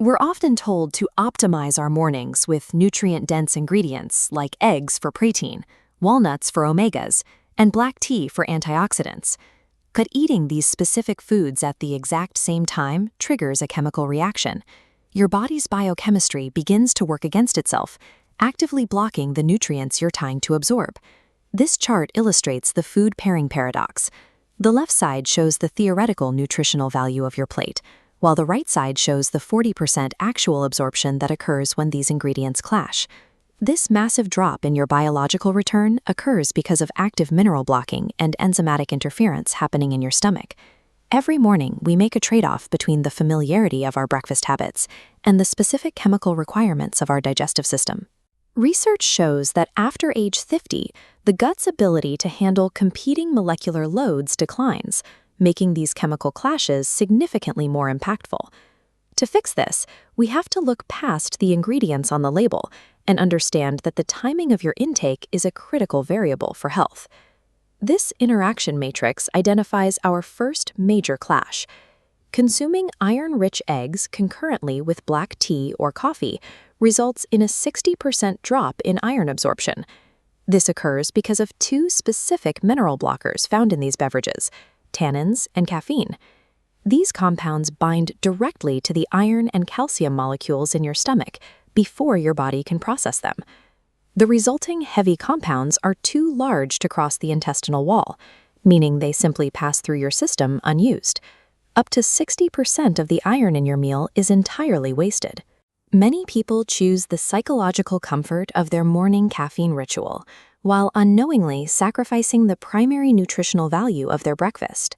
We're often told to optimize our mornings with nutrient-dense ingredients like eggs for protein, walnuts for omegas, and black tea for antioxidants. But eating these specific foods at the exact same time triggers a chemical reaction. Your body's biochemistry begins to work against itself, actively blocking the nutrients you're trying to absorb. This chart illustrates the food pairing paradox. The left side shows the theoretical nutritional value of your plate, while the right side shows the 40% actual absorption that occurs when these ingredients clash. This massive drop in your biological return occurs because of active mineral blocking and enzymatic interference happening in your stomach. Every morning, we make a trade-off between the familiarity of our breakfast habits and the specific chemical requirements of our digestive system. Research shows that after age 50, the gut's ability to handle competing molecular loads declines, making these chemical clashes significantly more impactful. To fix this, we have to look past the ingredients on the label and understand that the timing of your intake is a critical variable for health. This interaction matrix identifies our first major clash. Consuming iron-rich eggs concurrently with black tea or coffee results in a 60% drop in iron absorption. This occurs because of two specific mineral blockers found in these beverages: tannins and caffeine. These compounds bind directly to the iron and calcium molecules in your stomach before your body can process them. The resulting heavy compounds are too large to cross the intestinal wall, meaning they simply pass through your system unused. Up to 60% of the iron in your meal is entirely wasted. Many people choose the psychological comfort of their morning caffeine ritual, while unknowingly sacrificing the primary nutritional value of their breakfast.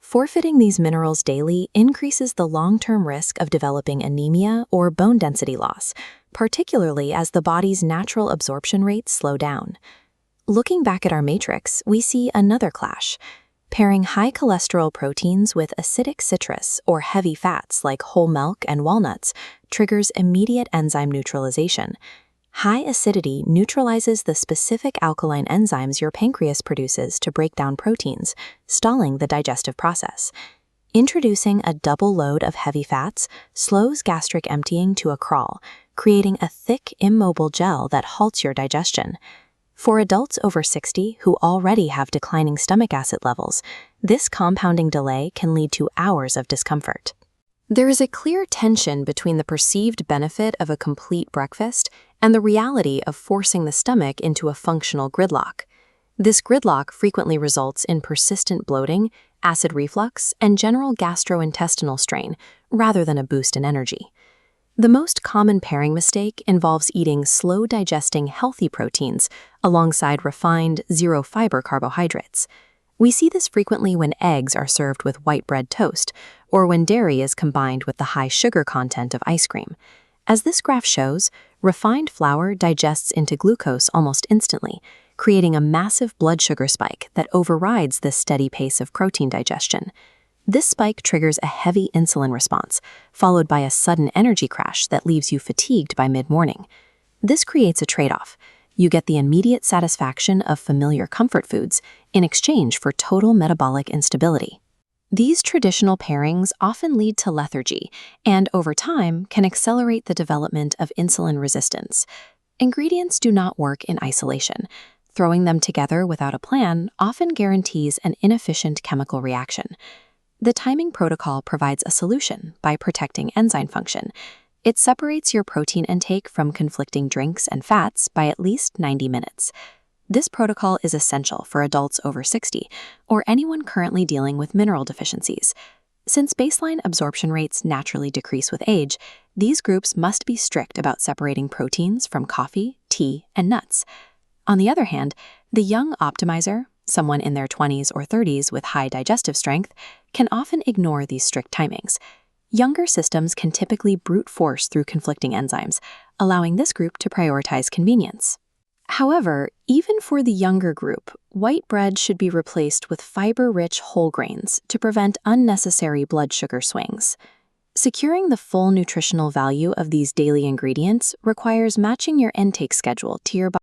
Forfeiting these minerals daily increases the long-term risk of developing anemia or bone density loss, particularly as the body's natural absorption rates slow down. Looking back at our matrix, we see another clash. Pairing high cholesterol proteins with acidic citrus or heavy fats like whole milk and walnuts triggers immediate enzyme neutralization. High acidity neutralizes the specific alkaline enzymes your pancreas produces to break down proteins, stalling the digestive process. Introducing a double load of heavy fats slows gastric emptying to a crawl, creating a thick, immobile gel that halts your digestion. For adults over 60 who already have declining stomach acid levels, this compounding delay can lead to hours of discomfort. There is a clear tension between the perceived benefit of a complete breakfast and the reality of forcing the stomach into a functional gridlock. This gridlock frequently results in persistent bloating, acid reflux, and general gastrointestinal strain, rather than a boost in energy. The most common pairing mistake involves eating slow-digesting healthy proteins alongside refined, zero-fiber carbohydrates. We see this frequently when eggs are served with white bread toast, or when dairy is combined with the high sugar content of ice cream. As this graph shows, refined flour digests into glucose almost instantly, creating a massive blood sugar spike that overrides the steady pace of protein digestion. This spike triggers a heavy insulin response, followed by a sudden energy crash that leaves you fatigued by mid-morning. This creates a trade-off. You get the immediate satisfaction of familiar comfort foods in exchange for total metabolic instability. These traditional pairings often lead to lethargy and, over time, can accelerate the development of insulin resistance. Ingredients do not work in isolation. Throwing them together without a plan often guarantees an inefficient chemical reaction. The timing protocol provides a solution by protecting enzyme function. It separates your protein intake from conflicting drinks and fats by at least 90 minutes. This protocol is essential for adults over 60 or anyone currently dealing with mineral deficiencies. Since baseline absorption rates naturally decrease with age, these groups must be strict about separating proteins from coffee, tea, and nuts. On the other hand, the young optimizer, someone in their 20s or 30s with high digestive strength, can often ignore these strict timings. Younger systems can typically brute force through conflicting enzymes, allowing this group to prioritize convenience. However, even for the younger group, white bread should be replaced with fiber-rich whole grains to prevent unnecessary blood sugar swings. Securing the full nutritional value of these daily ingredients requires matching your intake schedule to your